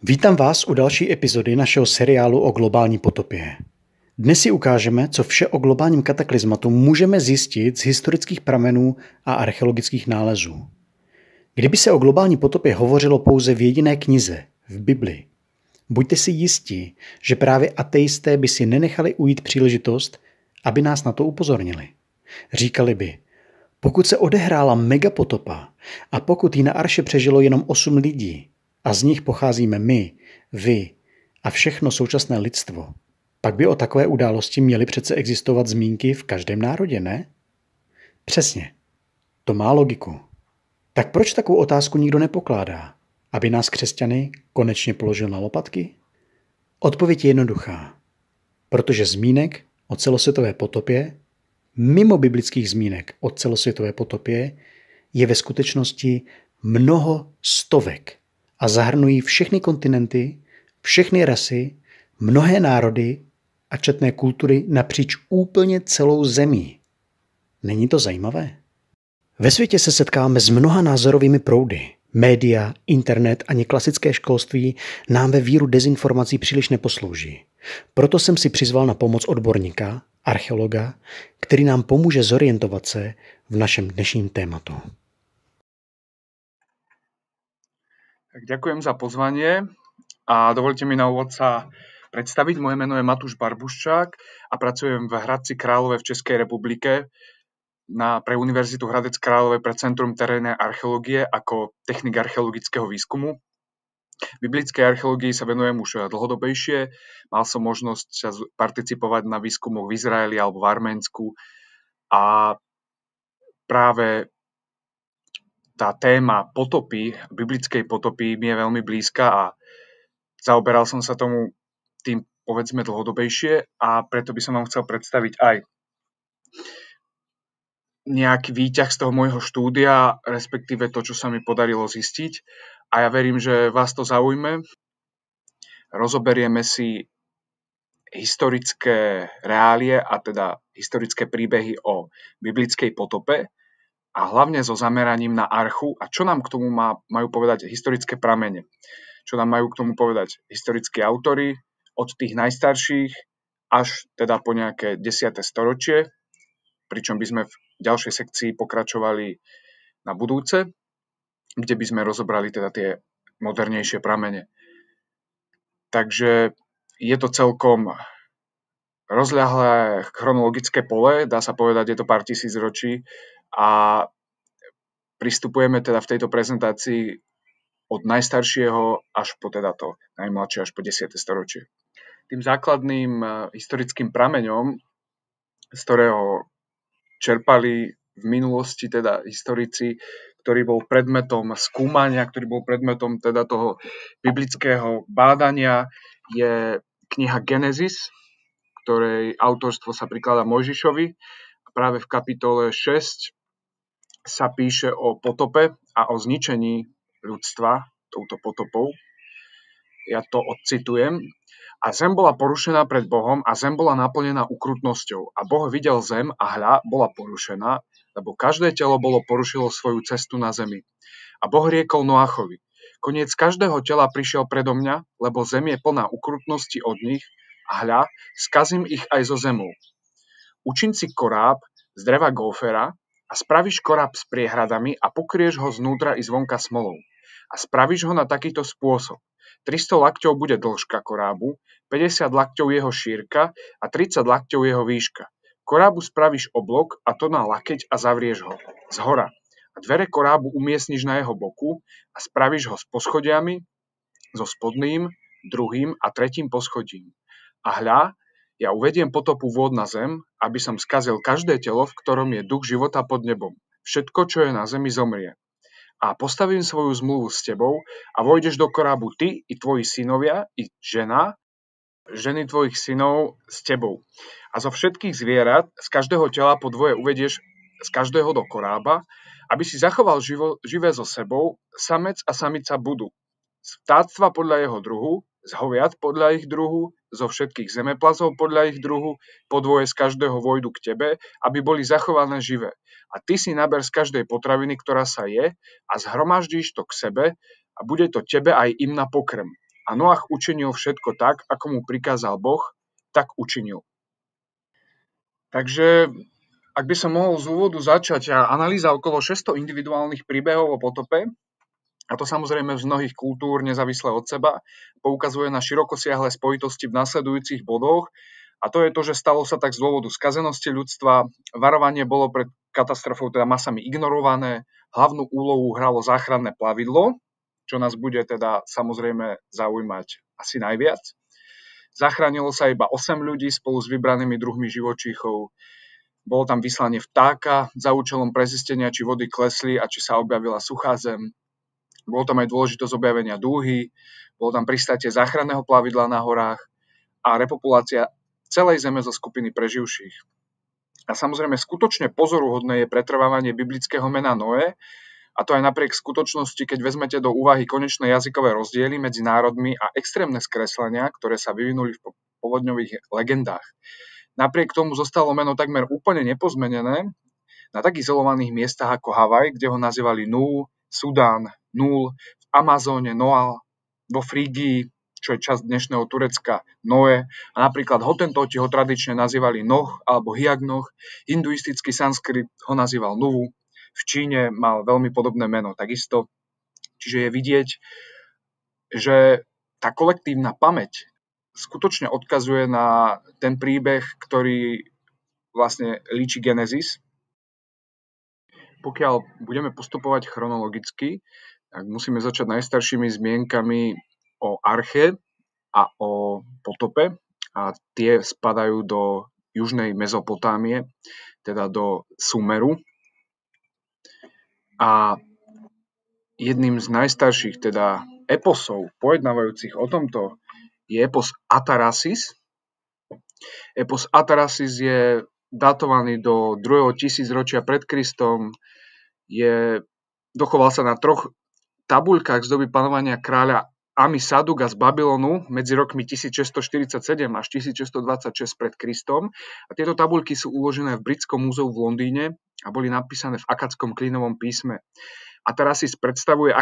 Vítám vás u další epizody našeho seriálu o globální potopě. Dnes si ukážeme, co vše o globálním kataklizmatu můžeme zjistit z historických pramenů a archeologických nálezů. Kdyby se o globální potopě hovořilo pouze v jediné knize, v Bibli, buďte si jistí, že právě ateisté by si nenechali ujít příležitost, aby nás na to upozornili. Říkali by, pokud se odehrála megapotopa a pokud ji na Arše přežilo jenom 8 lidí, a z nich pocházíme my, vy a všechno současné lidstvo, pak by o takové události měly přece existovat zmínky v každém národě, ne? Přesně. To má logiku. Tak proč takovou otázku nikdo nepokládá? Aby nás křesťany konečně položil na lopatky? Odpověď je jednoduchá. Protože zmínek o celosvětové potopě, mimo biblických zmínek o celosvětové potopě, je ve skutečnosti mnoho stovek. A zahrnují všechny kontinenty, všechny rasy, mnohé národy a četné kultury napříč úplně celou zemí. Není to zajímavé? Ve světě se setkáme s mnoha názorovými proudy. Média, internet ani klasické školství nám ve víru dezinformací příliš neposlouží. Proto jsem si přizval na pomoc odborníka, archeologa, který nám pomůže zorientovat se v našem dnešním tématu. Tak ďakujem za pozvanie a dovolte mi na úvod sa predstaviť. Moje meno je Matúš Barbuščák a pracujem v Hradci Králové v Českej republike pre Univerzitu Hradec Králové pre Centrum terénnej archeológie ako technik archeologického výskumu. Biblickej archeológii sa venujem už dlhodobejšie. Mal som možnosť participovať na výskumoch v Izraeli alebo v Arménsku a práve tá téma potopy, biblickej potopy mi je veľmi blízka a zaoberal som sa tomu tým, povedzme, dlhodobejšie a preto by som vám chcel predstaviť aj nejaký výťah z toho môjho štúdia, respektíve to, čo sa mi podarilo zistiť. A ja verím, že vás to zaujme. Rozoberieme si historické reálie a teda historické príbehy o biblickej potope, a hlavne so zameraním na archu a čo nám k tomu majú povedať historické pramene. Čo nám majú k tomu povedať historickí autori od tých najstarších až teda po nejaké 10. storočie, pričom by sme v ďalšej sekcii pokračovali na budúce, kde by sme rozobrali teda tie modernejšie pramene. Takže je to celkom rozľahlé chronologické pole, dá sa povedať, je to pár tisíc ročí a pristupujeme teda v tejto prezentácii od najstaršieho až po teda to najmladšie, až po 10. storočie. Tým základným historickým prameňom, z ktorého čerpali v minulosti teda historici, ktorý bol predmetom skúmania, ktorý bol predmetom teda toho biblického bádania, je kniha Genesis, ktorej autorstvo sa prikladá Mojžišovi. A práve v kapitole 6 sa píše o potope a o zničení ľudstva touto potopou. Ja to odcitujem. A zem bola porušená pred Bohom a zem bola naplnená ukrutnosťou. A Boh videl zem a hľa bola porušená, lebo každé telo porušilo svoju cestu na zemi. A Boh riekol Noachovi: koniec každého tela prišiel predo mňa, lebo zem je plná ukrutnosti od nich a hľa, skazím ich aj zo zemou. Učin si koráb z dreva gófera a spravíš koráb s priehradami a pokrieš ho znútra i zvonka smolou. A spravíš ho na takýto spôsob. 300 lakťov bude dĺžka korábu, 50 lakťov jeho šírka a 30 lakťov jeho výška. Korábu spravíš oblok a to na lakeť a zavrieš ho zhora. A dvere korábu umiestniš na jeho boku a spravíš ho s poschodiami, so spodným, druhým a tretím poschodím. A hľa, ja uvediem potopu vôd na zem, aby som skazil každé telo, v ktorom je duch života pod nebom. Všetko, čo je na zemi, zomrie. A postavím svoju zmluvu s tebou a vojdeš do korábu ty i tvoji synovia i ženy tvojich synov s tebou. A zo všetkých zvierat z každého tela po dvoje uvedieš z každého do korába, aby si zachoval živé so sebou, samec a samica budú. Z vtáctva podľa jeho druhu, z hoviat podľa ich druhu, zo všetkých zemeplazov podľa ich druhu, po dvoje z každého vojdu k tebe, aby boli zachované živé. A ty si naber z každej potraviny, ktorá sa je, a zhromaždíš to k sebe a bude to tebe aj im na pokrm. A Noach učinil všetko tak, ako mu prikázal Boh, tak učinil. Takže, ak by som mohol z úvodu začať, analýza okolo 600 individuálnych príbehov o potope, a to samozrejme z mnohých kultúr nezávisle od seba, poukazuje na širokosiahle spojitosti v nasledujúcich bodoch. A to je to, že stalo sa tak z dôvodu skazenosti ľudstva, varovanie bolo pred katastrofou teda masami ignorované, hlavnú úlohu hralo záchranné plavidlo, čo nás bude teda samozrejme zaujímať asi najviac. Zachránilo sa iba 8 ľudí spolu s vybranými druhmi živočíchov. Bolo tam vyslanie vtáka za účelom prezistenia, či vody klesli a či sa objavila suchá zem. Bolo tam aj dôležitosť objavenia dúhy, bolo tam pristátie záchranného plavidla na horách a repopulácia celej zeme zo skupiny preživších. A samozrejme skutočne pozoruhodné je pretrvávanie biblického mena Noé, a to aj napriek skutočnosti, keď vezmete do úvahy konečné jazykové rozdiely medzi národmi a extrémne skreslenia, ktoré sa vyvinuli v povodňových legendách. Napriek tomu zostalo meno takmer úplne nepozmenené na tak izolovaných miestach ako Havaj, kde ho nazývali Nú, Sudán, Núl, v Amazóne Noal, vo Frígii, čo je časť dnešného Turecka, Noé, a napríklad Hotentoti ho tradične nazývali Noh alebo Hiagnoch, hinduistický sanskrit ho nazýval Nuvu, v Číne mal veľmi podobné meno takisto. Čiže je vidieť, že tá kolektívna pamäť skutočne odkazuje na ten príbeh, ktorý vlastne líči Genesis. Pokiaľ budeme postupovať chronologicky, tak musíme začať najstaršími zmienkami o arche a o potope, a tie spadajú do južnej Mezopotámie, teda do Sumeru. A jedným z najstarších teda eposov pojednávajúcich o tomto je epos Atarasis. Epos Atarasis je datovaný do 2. tisícročia pred Kristom. Dochoval sa na 3 tabuľkách z doby panovania kráľa Amisaduga z Babylonu medzi rokmi 1647 až 1626 pred Kristom. A tieto tabuľky sú uložené v Britskom múzeu v Londýne a boli napísané v akadskom klínovom písme. Atarasis predstavuje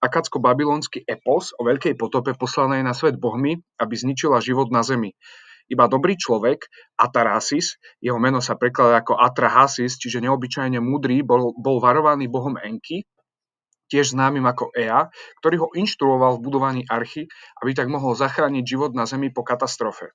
akadsko-babylonský epos o veľkej potope poslanej na svet bohmi, aby zničila život na zemi. Iba dobrý človek, Atarasis, jeho meno sa prekladá ako Atrahasis, čiže neobyčajne múdry, bol varovaný bohom Enki, tiež známym ako Ea, ktorý ho inštruoval v budovaní archy, aby tak mohol zachrániť život na zemi po katastrofe.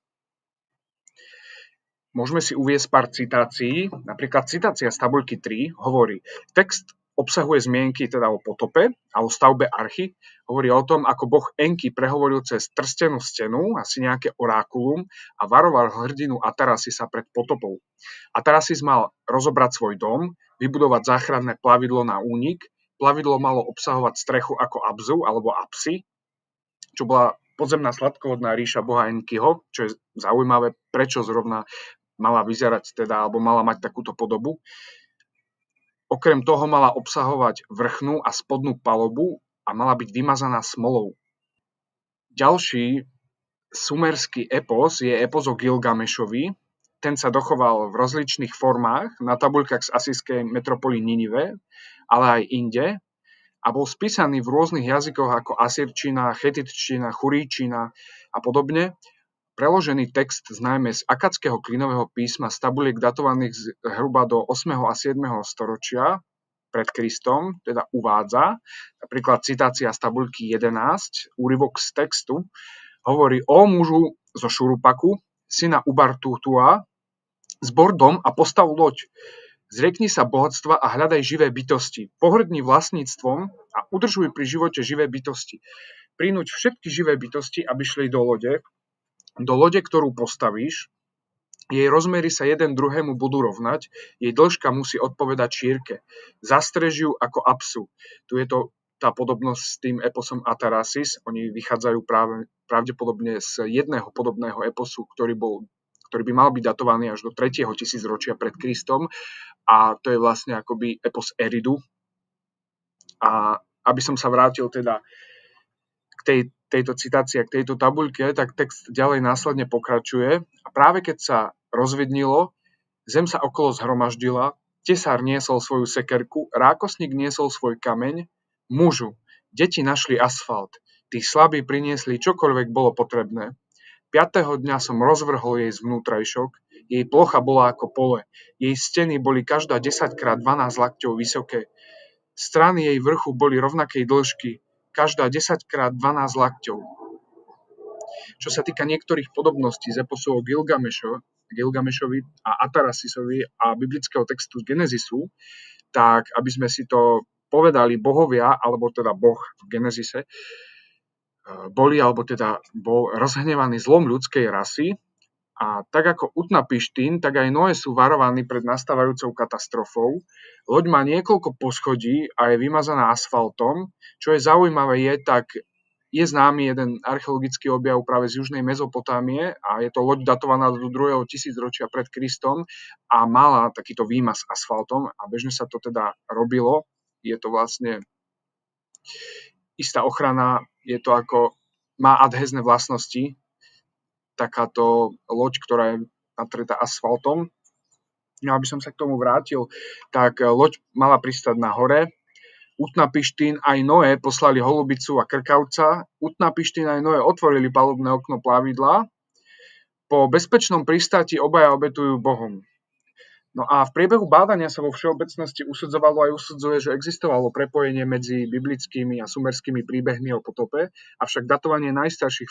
Môžeme si uviesť pár citácií. Napríklad citácia z tabuľky 3 hovorí: text obsahuje zmienky teda o potope a o stavbe archy. Hovorí o tom, ako boh Enki prehovoril cez trstenú stenu, asi nejaké orákulum, a varoval hrdinu Atarasisa pred potopou. Atarasis mal rozobrať svoj dom, vybudovať záchranné plavidlo na únik. Plavidlo malo obsahovať strechu ako Abzu alebo Apsi, čo bola podzemná sladkovodná ríša boha Enkiho, čo je zaujímavé, prečo zrovna mala vyzerať teda, alebo mala mať takúto podobu. Okrem toho mala obsahovať vrchnú a spodnú palubu a mala byť vymazaná smolou. Ďalší sumerský epos je epos o Gilgamešovi. Ten sa dochoval v rozličných formách na tabuľkách z asijskej metropoly Ninive, ale aj inde, a bol spísaný v rôznych jazykoch ako asýrčina, chetitčina, churíčina a podobne. Preložený text známe z akadského klínového písma z tabuliek datovaných zhruba do 8. a 7. storočia pred Kristom, teda uvádza, napríklad citácia z tabuľky 11, úryvok z textu, hovorí: o mužu zo Šurupaku, syna Ubartutua, zbor dom a postav loď. Zriekni sa bohatstva a hľadaj živé bytosti. Pohrdni vlastníctvom a udržuj pri živote živé bytosti. Prinúť všetky živé bytosti, aby šli do lode. Do lode, ktorú postavíš, jej rozmery sa jeden druhému budú rovnať, jej dĺžka musí odpovedať šírke. Zastrež ju ako Apsu. Tu je to tá podobnosť s tým eposom Atarasis. Oni vychádzajú pravdepodobne z jedného podobného eposu, ktorý by mal byť datovaný až do 3. tisícročia pred Kristom. A to je vlastne akoby epos Eridu. A aby som sa vrátil teda k tejto citácii, k tejto tabuľke, tak text ďalej následne pokračuje. A práve keď sa rozvidnilo, zem sa okolo zhromaždila, tesár niesol svoju sekerku, rákosník niesol svoj kameň, mužu, deti našli asfalt, Tí slabí priniesli čokoľvek bolo potrebné. 5. dňa som rozvrhol jej zvnútrajšok, jej plocha bola ako pole. Jej steny boli každá 10x12 lakťov vysoké. Strany jej vrchu boli rovnakej dĺžky, každá 10x12 lakťov. Čo sa týka niektorých podobností z eposu o Gilgamešovi a Atarasisovi a biblického textu z Genezisu, tak aby sme si to povedali, bohovia, alebo teda Boh v Genezise, bol rozhnevaný zlom ľudskej rasy a tak ako Utnapištín, tak aj Noé sú varovaní pred nastávajúcou katastrofou. Loď má niekoľko poschodí a je vymazaná asfaltom. Čo je zaujímavé je známy jeden archeologický objav práve z južnej Mezopotámie a je to loď datovaná do 2. tisícročia pred Kristom a mala takýto výmaz asfaltom a bežne sa to teda robilo. Je to vlastne istá ochrana, má adhézne vlastnosti, takáto loď, ktorá je natretá asfaltom. No aby som sa k tomu vrátil, tak loď mala pristať na hore. Utnapištín aj Noé poslali holubicu a krkavca. Utnapištín aj Noé otvorili palubné okno plavidla. Po bezpečnom pristáti obaja obetujú Bohom. No a v priebehu bádania sa vo všeobecnosti usudzovalo aj usudzuje, že existovalo prepojenie medzi biblickými a sumerskými príbehmi o potope, avšak datovanie najstarších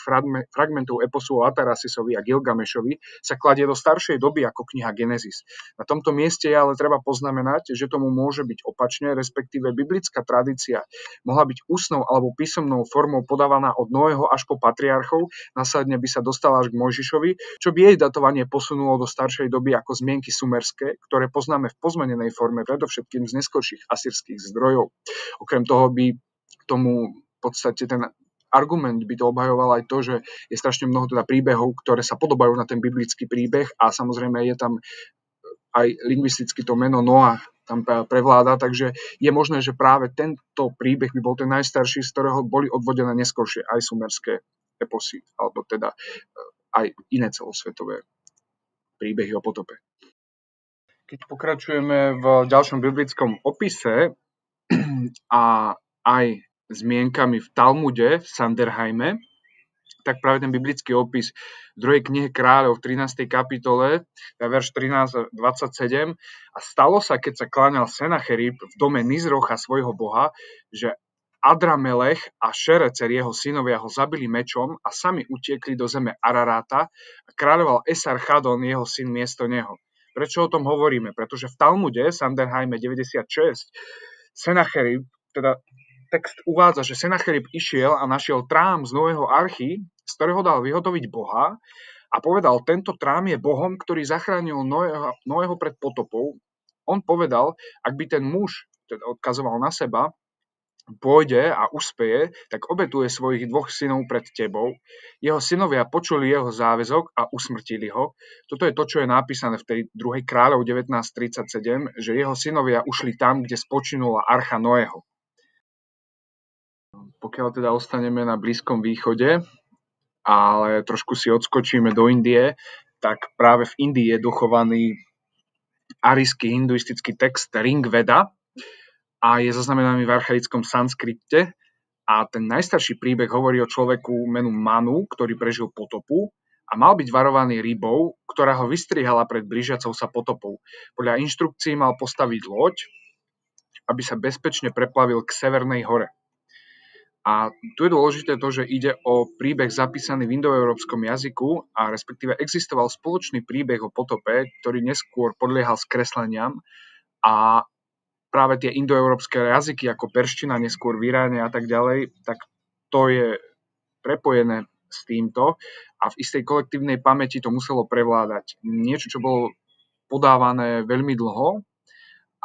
fragmentov eposu o Atarasisovi a Gilgamešovi sa kladie do staršej doby ako kniha Genesis. Na tomto mieste je ale treba poznamenať, že tomu môže byť opačne, respektíve biblická tradícia mohla byť ústnou alebo písomnou formou podávaná od Noého až po patriarchov, následne by sa dostala až k Mojžišovi, čo by jej datovanie posunulo do staršej doby ako zmienky sumerské, ktoré poznáme v pozmenenej forme predovšetkým z neskorších asýrskych zdrojov. Okrem toho by tomu v podstate ten argument by to obhajoval aj to, že je strašne mnoho teda príbehov, ktoré sa podobajú na ten biblický príbeh a samozrejme je tam aj lingvisticky to meno Noach tam prevláda, takže je možné, že práve tento príbeh by bol ten najstarší, z ktorého boli odvodené neskoršie aj sumerské eposy, alebo teda aj iné celosvetové príbehy o potope. Keď pokračujeme v ďalšom biblickom opise a aj zmienkami v Talmude v Sanderheime, tak práve ten biblický opis v 2. knihe Kráľov v 13. kapitole, verš 13-27, a stalo sa, keď sa kláňal Senacherib v dome Nizrocha svojho boha, že Adramelech a Šerecer, jeho synovia, ho zabili mečom a sami utiekli do zeme Araráta a kráľoval Esarchadon, jeho syn, miesto neho. Prečo o tom hovoríme? Pretože v Talmude, Sanderheime 96, Senacherib, teda text uvádza, že Senacherib išiel a našiel trám z Noého archy, z ktorého dal vyhotoviť Boha a povedal, tento trám je Bohom, ktorý zachránil Noého pred potopou. On povedal, ak by ten muž, teda odkazoval na seba, pôjde a uspeje, tak obetuje svojich 2 synov pred tebou. Jeho synovia počuli jeho záväzok a usmrtili ho. Toto je to, čo je napísané v tej 2. Kráľov 19.37, že jeho synovia ušli tam, kde spočinula archa Noého. Pokiaľ teda ostaneme na Blízkom východe, ale trošku si odskočíme do Indie, tak práve v Indii je dochovaný arijský hinduistický text Ring Veda, a je zaznamenaný v archaickom sanskrite a ten najstarší príbeh hovorí o človeku menu Manu, ktorý prežil potopu a mal byť varovaný rybou, ktorá ho vystrihala pred blížiacou sa potopou. Podľa inštrukcií mal postaviť loď, aby sa bezpečne preplavil k Severnej hore. A tu je dôležité to, že ide o príbeh zapísaný v indoeurópskom jazyku a respektíve existoval spoločný príbeh o potope, ktorý neskôr podliehal skresleniam a práve tie indoeurópske jazyky ako perština, neskôr v Iráne a tak ďalej, tak to je prepojené s týmto a v istej kolektívnej pamäti to muselo prevládať. Niečo, čo bolo podávané veľmi dlho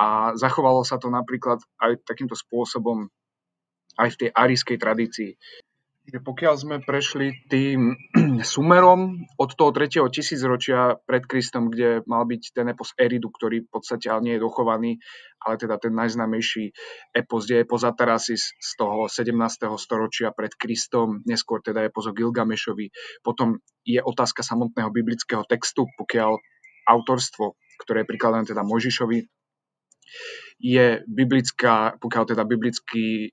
a zachovalo sa to napríklad aj takýmto spôsobom aj v tej arijskej tradícii. Pokiaľ sme prešli tým Sumerom od toho 3. tisícročia pred Kristom, kde mal byť ten epos Eridu, ktorý v podstate ale nie je dochovaný, ale teda ten najznámejší epos, kde je epos Atarasis z toho 17. storočia pred Kristom, neskôr teda epos o Gilgamešovi. Potom je otázka samotného biblického textu, pokiaľ autorstvo, ktoré je prikladané teda Mojžišovi, je biblická, pokiaľ teda biblický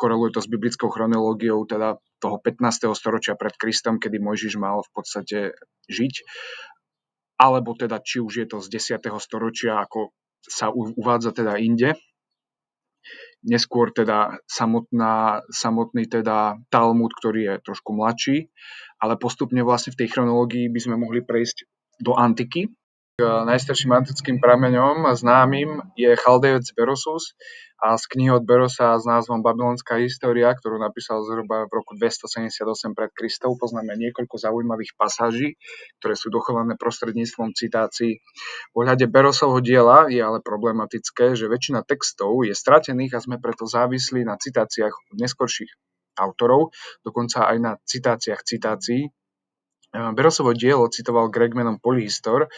koreluje to s biblickou chronológiou teda toho 15. storočia pred Kristom, kedy Mojžiš mal v podstate žiť, alebo teda či už je to z 10. storočia, ako sa uvádza teda inde. Neskôr teda samotný teda Talmud, ktorý je trošku mladší, ale postupne vlastne v tej chronológii by sme mohli prejsť do antiky. Najstarším antickým prameňom známym je Chaldejec Berosus a z knihy od Berosa s názvom Babylonská história, ktorú napísal zhruba v roku 278 pred Kristom, poznáme niekoľko zaujímavých pasáží, ktoré sú dochované prostredníctvom citácií. V ohľade Berosovho diela je ale problematické, že väčšina textov je stratených a sme preto závislí na citáciách od neskorších autorov, dokonca aj na citáciách citácií. Berosovo dielo citoval Grek menom Polyhistor,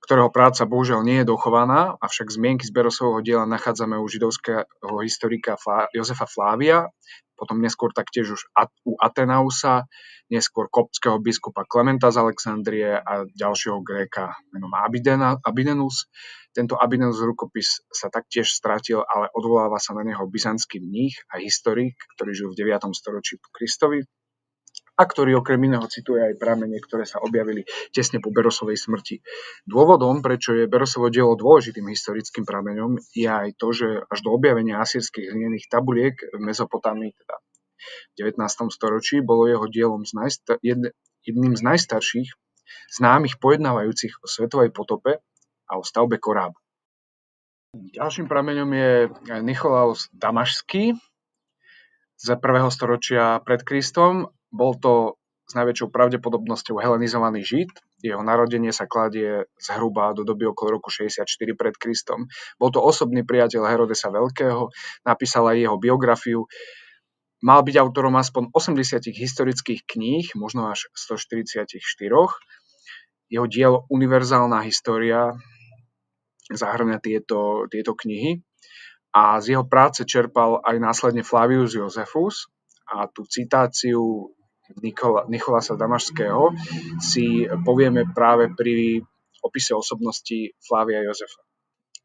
ktorého práca bohužiaľ nie je dochovaná, avšak zmienky z Berosovho diela nachádzame u židovského historika Jozefa Flávia, potom neskôr taktiež už u Atenausa, neskôr koptského biskupa Klementa z Alexandrie a ďalšieho Gréka menom Abidenus. Tento Abidenus rukopis sa taktiež stratil, ale odvoláva sa na neho byzantský mních a historik, ktorý žil v 9. storočí po Kristovi, a ktorý okrem iného cituje aj pramene, ktoré sa objavili tesne po Berosovej smrti. Dôvodom, prečo je Berosovo dielo dôležitým historickým prameňom, je aj to, že až do objavenia asýrskych hlinených tabuliek v Mezopotámii, teda v 19. storočí, bolo jeho dielom jedným z najstarších známych pojednávajúcich o svetovej potope a o stavbe korábu. Ďalším prameňom je Nicholaus Damašský z 1. storočia pred Kristom. Bol to s najväčšou pravdepodobnosťou helenizovaný Žid. Jeho narodenie sa kladie zhruba do doby okolo roku 64 pred Kristom. Bol to osobný priateľ Herodesa Veľkého, napísal aj jeho biografiu. Mal byť autorom aspoň 80 historických kníh, možno až 144. Jeho dielo Univerzálna história zahŕňa tieto knihy a z jeho práce čerpal aj následne Flavius Josephus a tú citáciu Nicholasa Damašského si povieme práve pri opise osobnosti Flávia Jozefa.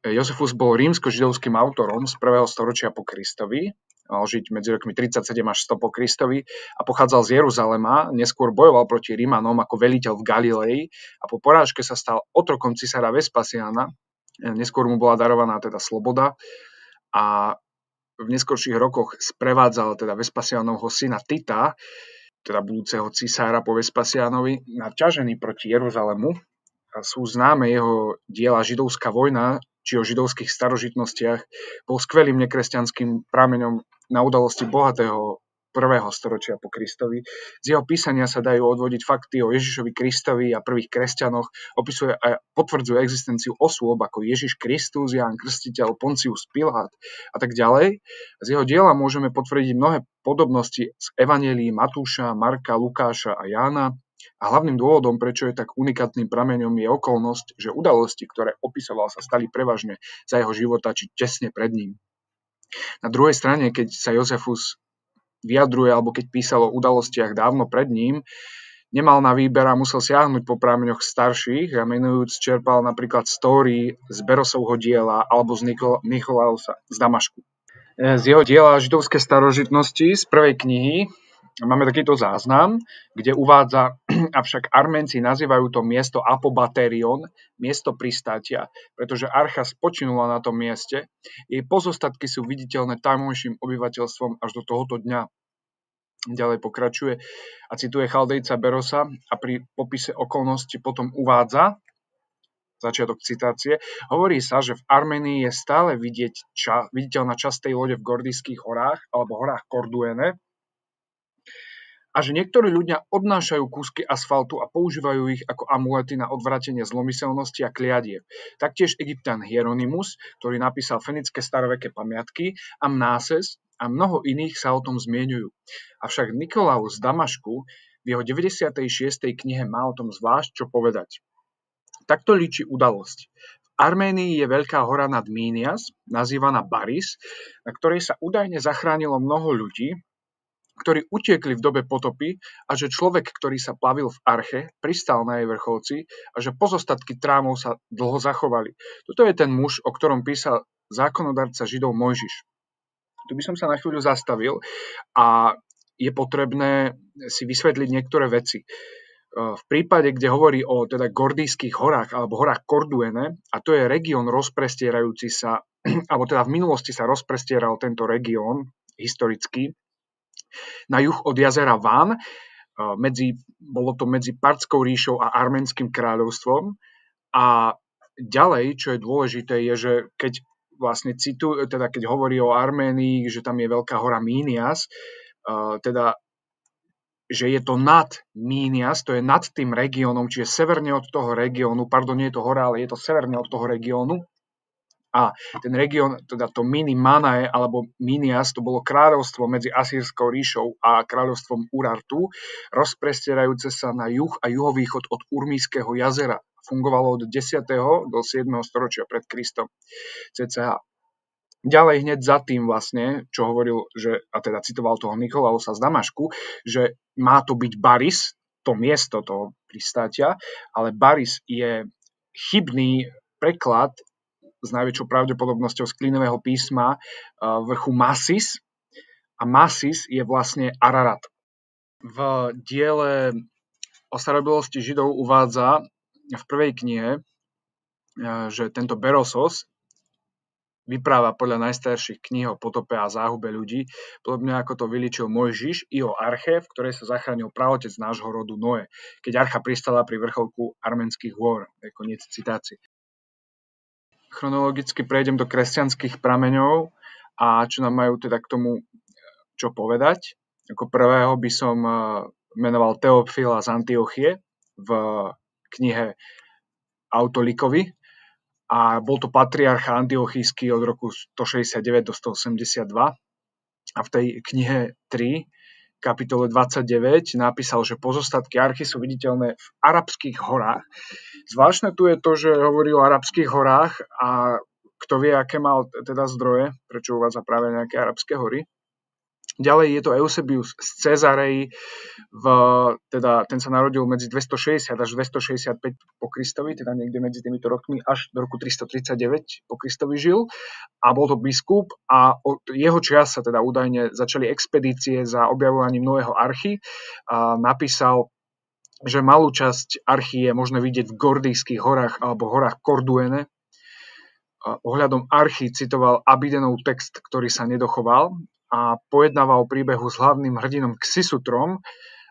Josephus bol rímsko-židovským autorom z 1. storočia po Kristovi, mal žiť medzi rokmi 37 až 100 po Kristovi a pochádzal z Jeruzalema, neskôr bojoval proti Rímanom ako veliteľ v Galilei a po porážke sa stal otrokom cisára Vespasiána, neskôr mu bola darovaná teda sloboda a v neskorších rokoch sprevádzal teda Vespasiánovho syna Tita, teda budúceho cisára po Vespasiánovi, na ťažení proti Jeruzalemu. A sú známe jeho diela Židovská vojna, či o židovských starožitnostiach. Bol skvelým nekresťanským prameňom na udalosti bohatého 1. storočia po Kristovi. Z jeho písania sa dajú odvodiť fakty o Ježišovi Kristovi a prvých kresťanoch, opisuje a potvrdzuje existenciu osôb ako Ježiš Kristus, Ján Krstiteľ, Poncius Pilát a tak ďalej. Z jeho diela môžeme potvrdiť mnohé podobnosti z evanjelií Matúša, Marka, Lukáša a Jána. A hlavným dôvodom, prečo je tak unikátnym prameňom, je okolnosť, že udalosti, ktoré opisoval, sa stali prevažne za jeho života či tesne pred ním. Na druhej strane, keď sa Josephus vyjadruje, alebo keď písal o udalostiach dávno pred ním, nemal na výber a musel siahnuť po prameňoch starších a menujúc čerpal napríklad story z Berosovho diela alebo z Nicholausa z Damašku. Z jeho diela Židovské starožitnosti z prvej knihy máme takýto záznam, kde uvádza, avšak Arménci nazývajú to miesto Apobaterion, miesto pristátia, pretože archa spočinula na tom mieste. Jej pozostatky sú viditeľné tamojším obyvateľstvom až do tohoto dňa. Ďalej pokračuje a cituje Chaldejca Berosa a pri popise okolnosti potom uvádza, začiatok citácie, hovorí sa, že v Arménii je stále viditeľná časť tej lode v Gordijských horách alebo horách Korduene, a že niektorí ľudia odnášajú kúsky asfaltu a používajú ich ako amulety na odvratenie zlomyselnosti a kliadiev. Taktiež Egypťan Hieronymus, ktorý napísal fenické staroveké pamiatky, a Mnáses a mnoho iných sa o tom zmieňujú. Avšak Nikolaus z Damašku v jeho 96. knihe má o tom zvlášť čo povedať. Takto líči udalosť. V Arménii je veľká hora nad Mínias, nazývaná Baris, na ktorej sa údajne zachránilo mnoho ľudí, ktorí utiekli v dobe potopy a že človek, ktorý sa plavil v arche, pristal na jej vrcholci a že pozostatky trámov sa dlho zachovali. Toto je ten muž, o ktorom písal zákonodarca Židov Mojžiš. Tu by som sa na chvíľu zastavil a je potrebné si vysvetliť niektoré veci. V prípade, kde hovorí o teda Gordijských horách alebo horách Corduene, a to je región rozprestierajúci sa, alebo teda v minulosti sa rozprestieral tento región historicky na juh od jazera Van, bolo to medzi Partskou ríšou a Arménskym kráľovstvom. A ďalej, čo je dôležité, je, že keď vlastne keď hovorí o Arménii, že tam je veľká hora Mínias, teda že je to nad Mínias, to je nad tým regiónom, čiže severne od toho regiónu, pardon, nie je to hora, ale je to severne od toho regiónu. A ten región, teda to Mini Manae alebo Mínias, to bolo kráľovstvo medzi Asýrskou ríšou a kráľovstvom Urartu, rozprestierajúce sa na juh a juhovýchod od Urmískeho jazera. Fungovalo od 10. do 7. storočia pred Kristom cca. Ďalej hneď za tým vlastne, čo hovoril, a teda citoval toho Nikolausa z Damašku, že má to byť Baris, to miesto toho pristátia, ale Baris je chybný preklad s najväčšou pravdepodobnosťou z klínového písma vrchu Masis, a Masis je vlastne Ararat. V diele o starobilosti Židov uvádza v prvej knihe, že tento Berosos vypráva podľa najstarších kníh o potope a záhube ľudí, podobne ako to vylíčil Mojžiš i o arche, v ktorej sa zachránil praotec nášho rodu Noé, keď archa pristala pri vrcholku Arménskych hôr. Koniec citácie. Chronologicky prejdem do kresťanských prameňov a čo nám majú teda k tomu čo povedať. Ako prvého by som menoval Teofila z Antiochie v knihe Autolikovi, a bol to patriarcha antiochísky od roku 169 do 182 a v tej knihe 3, kapitole 29, napísal, že pozostatky archy sú viditeľné v arabských horách. Zvláštne tu je to, že hovorí o arabských horách a kto vie, aké mal teda zdroje, prečo uvádza práve nejaké arabské hory. Ďalej je to Eusebius z Cezarei, ten sa narodil medzi 260 až 265 po Kristovi, teda niekde medzi týmito rokmi až do roku 339 po Kristovi žil, a bol to biskup a od jeho čias sa teda údajne začali expedície za objavovaním nového archy a napísal, že malú časť archy je možné vidieť v Gordijských horách alebo horách Corduene. Ohľadom archy citoval Abidenov text, ktorý sa nedochoval, a pojednáva o príbehu s hlavným hrdinom Xisutrom,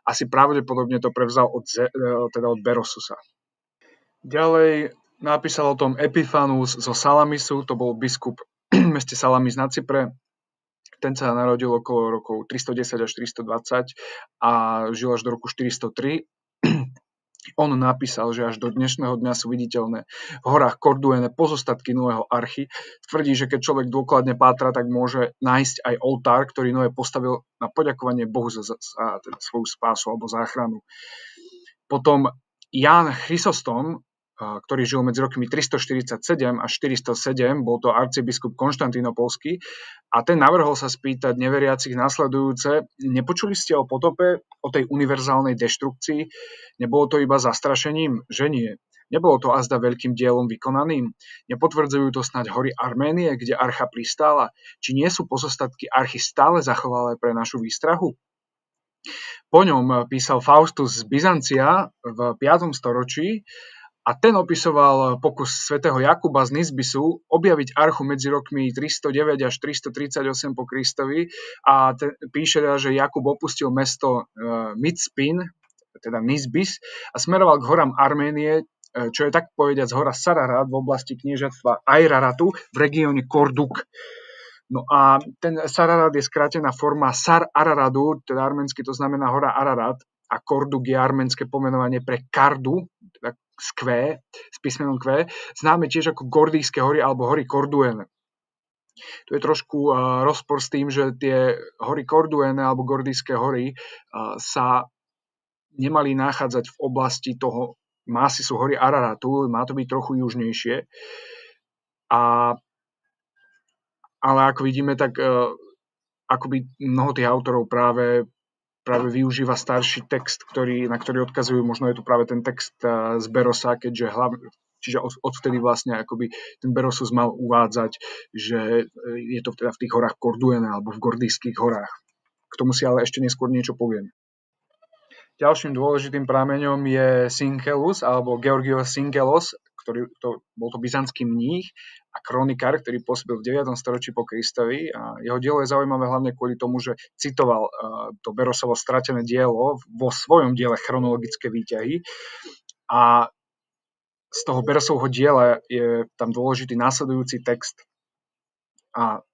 asi pravdepodobne to prevzal od Berosusa. Ďalej napísal o tom Epifanus zo Salamisu, to bol biskup v meste Salamis na Cypre. Ten sa narodil okolo rokov 310 až 320 a žil až do roku 403. On napísal, že až do dnešného dňa sú viditeľné v horách Corduene pozostatky Noého archy. Tvrdí, že keď človek dôkladne pátra, tak môže nájsť aj oltár, ktorý Noé postavil na poďakovanie Bohu za teda svoju spásu alebo záchranu. Potom Ján Chrysostom, ktorý žil medzi rokmi 347 až 407, bol to arcibiskup Konštantínopolský, a ten navrhol sa spýtať neveriacich nasledujúce: nepočuli ste o potope, o tej univerzálnej deštrukcii? Nebolo to iba zastrašením? Že nie. Nebolo to azda veľkým dielom vykonaným? Nepotvrdzujú to snáď hory Arménie, kde archa pristála? Či nie sú pozostatky archy stále zachovalé pre našu výstrahu? Po ňom písal Faustus z Byzancia v 5. storočí, a ten opisoval pokus svätého Jakuba z Nisbisu objaviť archu medzi rokmi 309 až 338 po Kristovi, a píše, že Jakub opustil mesto Micpin, teda Nisbis, a smeroval k horám Arménie, čo je tak povediac hora Sararat v oblasti kniežatstva Airaratu v regióne Korduk. No a ten Sararat je skrátená forma Sar Araradu, teda arménsky to znamená hora Ararat, a Korduk je arménske pomenovanie pre Kardu, teda s písmenom Q, známe tiež ako Gordijské hory alebo hory Corduene. Tu je trošku rozpor s tým, že tie hory Corduene alebo Gordijské hory sa nemali nachádzať v oblasti toho Masisu hory Araratu, má to byť trochu južnejšie. Ale ako vidíme, tak akoby mnoho tých autorov práve práve využíva starší text, na ktorý odkazujú, možno je tu práve ten text z Berosa, keďže čiže odvtedy vlastne akoby ten Berosus mal uvádzať, že je to teda v tých horách Corduene alebo v Gordijských horách. K tomu si ale ešte neskôr niečo poviem. Ďalším dôležitým prameňom je Synkelus alebo Georgios Synkelos, bol to byzantský mních a kronikár, ktorý pôsobil v 9. storočí po Kristovi. A jeho dielo je zaujímavé hlavne kvôli tomu, že citoval to Berosovo stratené dielo vo svojom diele Chronologické výťahy. A z toho Berosovho diela je tam dôležitý následujúci text. A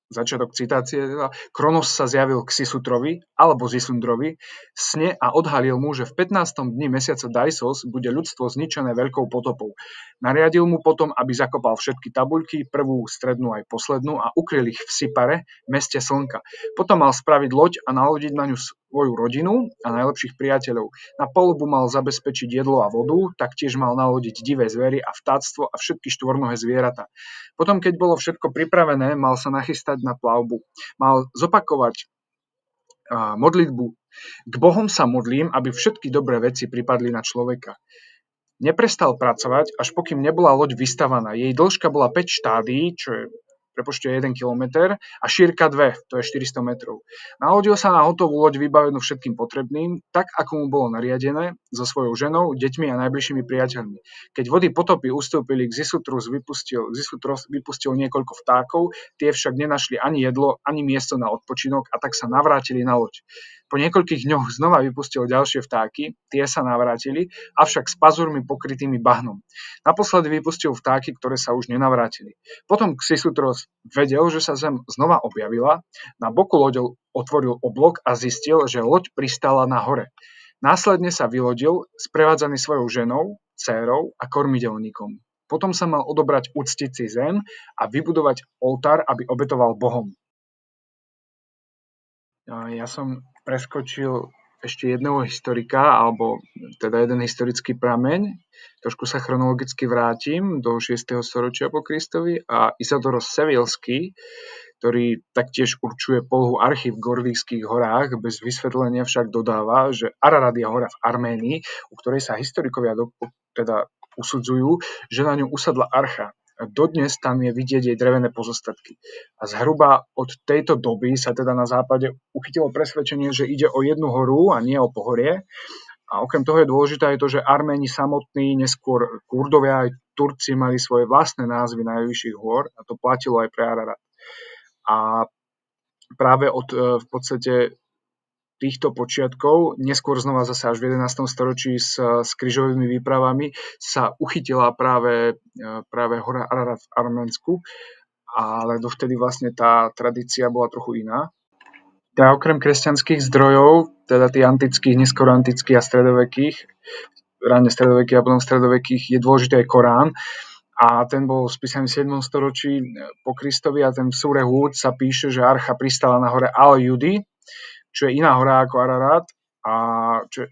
začiatok citácie. Kronos sa zjavil k Sisutrovi alebo Zisundrovi sne a odhalil mu, že v 15. dni mesiaca Daisos bude ľudstvo zničené veľkou potopou. Nariadil mu potom, aby zakopal všetky tabuľky, prvú, strednú aj poslednú a ukryl ich v Sipare, meste slnka. Potom mal spraviť loď a nalodiť na ňu svoju rodinu a najlepších priateľov. Na palubu mal zabezpečiť jedlo a vodu, taktiež mal nalodiť divé zvery a vtáctvo a všetky štvornohé zvieratá. Potom, keď bolo všetko pripravené, mal sa nachystať na plavbu. Mal zopakovať modlitbu. K Bohom sa modlím, aby všetky dobré veci pripadli na človeka. Neprestal pracovať, až pokým nebola loď vystavaná. Jej dĺžka bola 5 štádií, čo je prepočte 1 km a šírka 2, to je 400 metrov. Nalodil sa na hotovú loď vybavenú všetkým potrebným, tak ako mu bolo nariadené, so svojou ženou, deťmi a najbližšími priateľmi. Keď vody potopy ustúpili, Xisutros vypustil niekoľko vtákov, tie však nenašli ani jedlo, ani miesto na odpočinok a tak sa navrátili na loď. Po niekoľkých dňoch znova vypustil ďalšie vtáky, tie sa navrátili, avšak s pazúrmi pokrytými bahnom. Naposledy vypustil vtáky, ktoré sa už nenavrátili. Potom Xisutros vedel, že sa zem znova objavila, na boku loďou otvoril oblok a zistil, že loď pristála na hore. Následne sa vylodil, sprevádzaný svojou ženou, dcérou a kormidelníkom. Potom sa mal odobrať uctiť si zem a vybudovať oltár, aby obetoval Bohom. Ja som preskočil ešte jedného historika, alebo teda jeden historický prameň. Trošku sa chronologicky vrátim do 6. storočia po Kristovi a Isadoros Sevilský, ktorý taktiež určuje polohu archy v Gordijských horách, bez vysvetlenia však dodáva, že Ararat je hora v Arménii, u ktorej sa historikovia teda usudzujú, že na ňu usadla archa. Dodnes tam je vidieť jej drevené pozostatky. A zhruba od tejto doby sa teda na západe uchytilo presvedčenie, že ide o jednu horu a nie o pohorie. A okrem toho je dôležité aj to, že Arméni samotní, neskôr Kurdovia aj Turci mali svoje vlastné názvy najvyšších hôr a to platilo aj pre Ararat. A práve od v podstate týchto počiatkov, neskôr znova zase až v 11. storočí s krížovými výpravami sa uchytila práve hora Ararat v Arménsku, ale dovtedy vlastne tá tradícia bola trochu iná. Teda okrem kresťanských zdrojov, teda tých antických, neskoro antických a stredovekých, ranne stredovekých a potom stredovekých, je dôležitý aj Korán. A ten bol spísaný v 7. storočí po Kristovi a ten v súre Húd sa píše, že archa pristála na hore Al-Judi, čo je iná hora ako Ararat a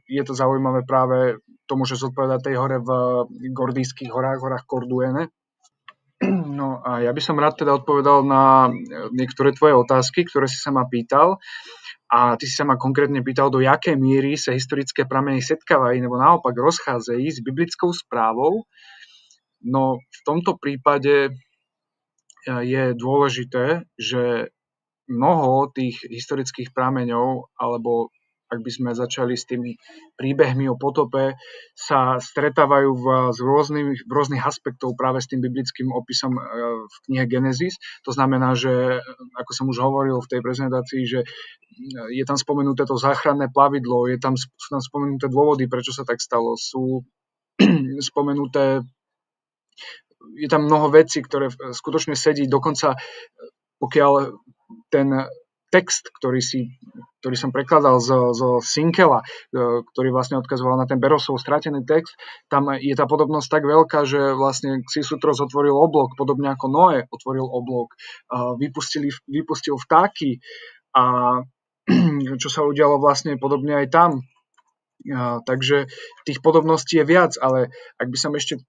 je to zaujímavé práve tomu, že zodpovedá tej hore v Gordijských horách, horách Corduene. No a ja by som rád teda odpovedal na niektoré tvoje otázky, ktoré si sa ma pýtal. A ty si sa ma konkrétne pýtal, do jakej miery sa historické prameny setkávajú nebo naopak rozchádzajú s biblickou správou. No v tomto prípade je dôležité, že mnoho tých historických prameňov, alebo ak by sme začali s tými príbehmi o potope, sa stretávajú v rôznych aspektov práve s tým biblickým opisom v knihe Genesis. To znamená, že, ako som už hovoril v tej prezentácii, že je tam spomenuté to záchranné plavidlo, sú tam spomenuté dôvody, prečo sa tak stalo, sú spomenuté, je tam mnoho vecí, ktoré skutočne sedí, dokonca pokiaľ ten text, ktorý som prekladal zo Synkela, ktorý vlastne odkazoval na ten Berosov stratený text, tam je tá podobnosť tak veľká, že vlastne Xisutros otvoril oblok, podobne ako Noé otvoril oblok, vypustil vtáky a čo sa udialo vlastne podobne aj tam. Takže tých podobností je viac, ale ak by som ešte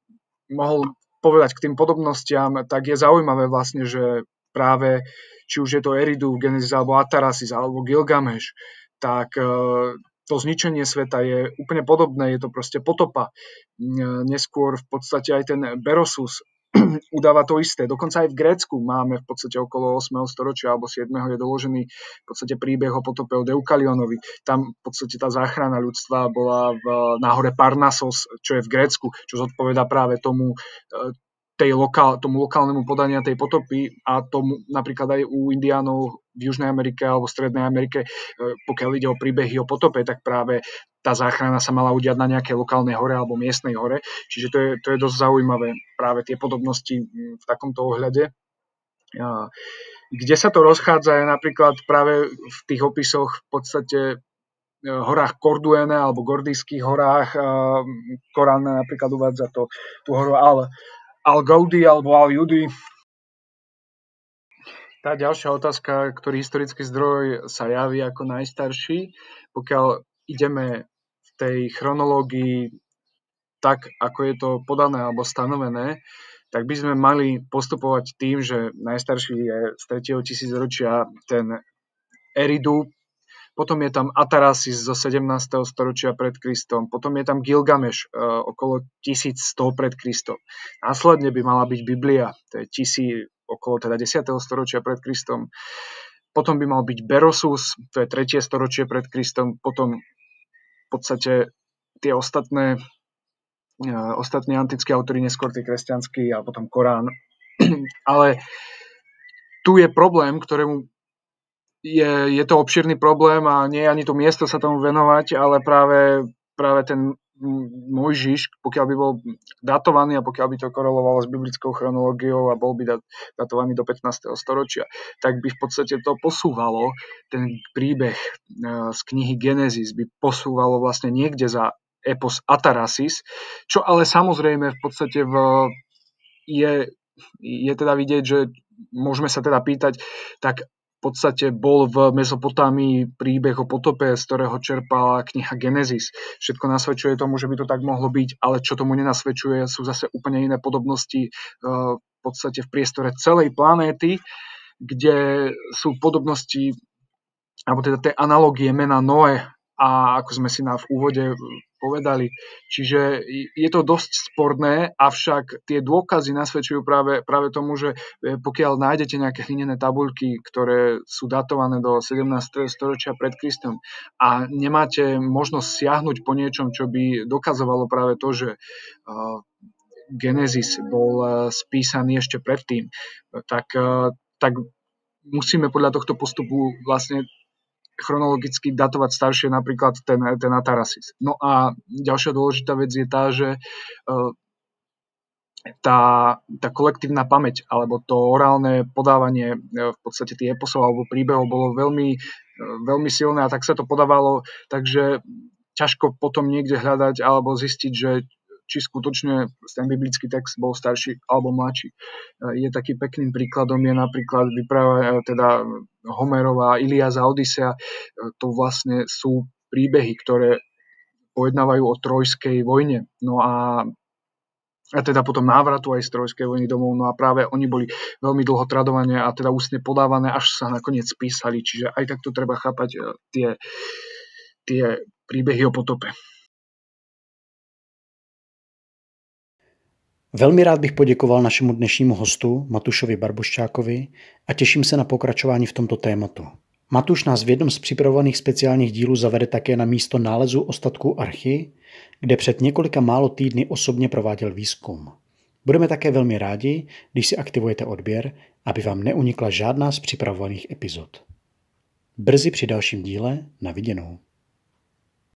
mohol povedať k tým podobnostiam, tak je zaujímavé vlastne, že práve či už je to Eridu v Genesis alebo Atarasis alebo Gilgameš, tak to zničenie sveta je úplne podobné, je to proste potopa. Neskôr v podstate aj ten Berosus udáva to isté. Dokonca aj v Grécku máme v podstate okolo 8. storočia alebo 7. je doložený v podstate príbeh o potope o Deukalionovi. Tam v podstate tá záchrana ľudstva bola na hore Parnassos, čo je v Grécku, čo zodpovedá práve tomu lokálnemu podania tej potopy a tomu napríklad aj u Indiánov v Južnej Amerike alebo Strednej Amerike, pokiaľ ide o príbehy o potope, tak práve tá záchrana sa mala udiať na nejakej lokálnej hore alebo miestnej hore. Čiže to je dosť zaujímavé, práve tie podobnosti v takomto ohľade. Kde sa to rozchádza je napríklad práve v tých opisoch v podstate horách Corduene alebo Gordijských horách. Korán napríklad uvádza tú horu Al-Gaudi alebo Al-Judi. Tá ďalšia otázka, ktorý historický zdroj sa javí ako najstarší, pokiaľ ideme v tej chronológii tak, ako je to podané alebo stanovené, tak by sme mali postupovať tým, že najstarší je z 3. tisícročia ten Eridu, potom je tam Atarasis zo 17. storočia pred Kristom, potom je tam Gilgameš okolo 1100 pred Kristom. Následne by mala byť Biblia, to je okolo teda 10. storočia pred Kristom. Potom by mal byť Berosus, to je 3. storočie pred Kristom, potom v podstate tie ostatní antickí autori, neskôr tie kresťanskí a potom Korán. Ale tu je problém, ktorému je to obširný problém a nie je ani to miesto sa tomu venovať, ale práve ten Mojžiš, pokiaľ by bol datovaný a pokiaľ by to korelovalo s biblickou chronológiou a bol by datovaný do 15. storočia, tak by v podstate to posúvalo, ten príbeh z knihy Genesis by posúvalo vlastne niekde za epos Atarasis, čo ale samozrejme v podstate je teda vidieť, že môžeme sa teda pýtať, tak v podstate bol v Mezopotámii príbeh o potope, z ktorého čerpala kniha Genesis. Všetko nasvedčuje tomu, že by to tak mohlo byť, ale čo tomu nenasvedčuje, sú zase úplne iné podobnosti v podstate v priestore celej planéty, kde sú podobnosti, alebo teda tie analogie mena Noé, a ako sme si v úvode povedali. Čiže je to dosť sporné, avšak tie dôkazy nasvedčujú práve tomu, že pokiaľ nájdete nejaké hlinené tabuľky, ktoré sú datované do 17. storočia pred Kristom a nemáte možnosť siahnuť po niečom, čo by dokazovalo práve to, že Genesis bol spísaný ešte predtým, tak musíme podľa tohto postupu vlastne chronologicky datovať staršie, napríklad ten Atarasis. No a ďalšia dôležitá vec je tá, že tá kolektívna pamäť alebo to orálne podávanie v podstate tých eposov alebo príbehov bolo veľmi, veľmi silné a tak sa to podávalo, takže ťažko potom niekde hľadať alebo zistiť, že či skutočne ten biblický text bol starší alebo mladší. Je taký pekným príkladom je napríklad vypráva teda Homerová Iliáda a Odysea. To vlastne sú príbehy, ktoré pojednávajú o Trojskej vojne. No a teda potom návratu aj z Trojskej vojny domov. No a práve oni boli veľmi dlho tradované a teda ústne podávané, až sa nakoniec spísali. Čiže aj takto treba chápať tie príbehy o potope. Velmi rád bych poděkoval našemu dnešnímu hostu Matušovi Barboščákovi a těším se na pokračování v tomto tématu. Matuš nás v jednom z připravovaných speciálních dílů zavede také na místo nálezu ostatků archy, kde před několika málo týdny osobně prováděl výzkum. Budeme také velmi rádi, když si aktivujete odběr, aby vám neunikla žádná z připravovaných epizod. Brzy při dalším díle, na viděnou.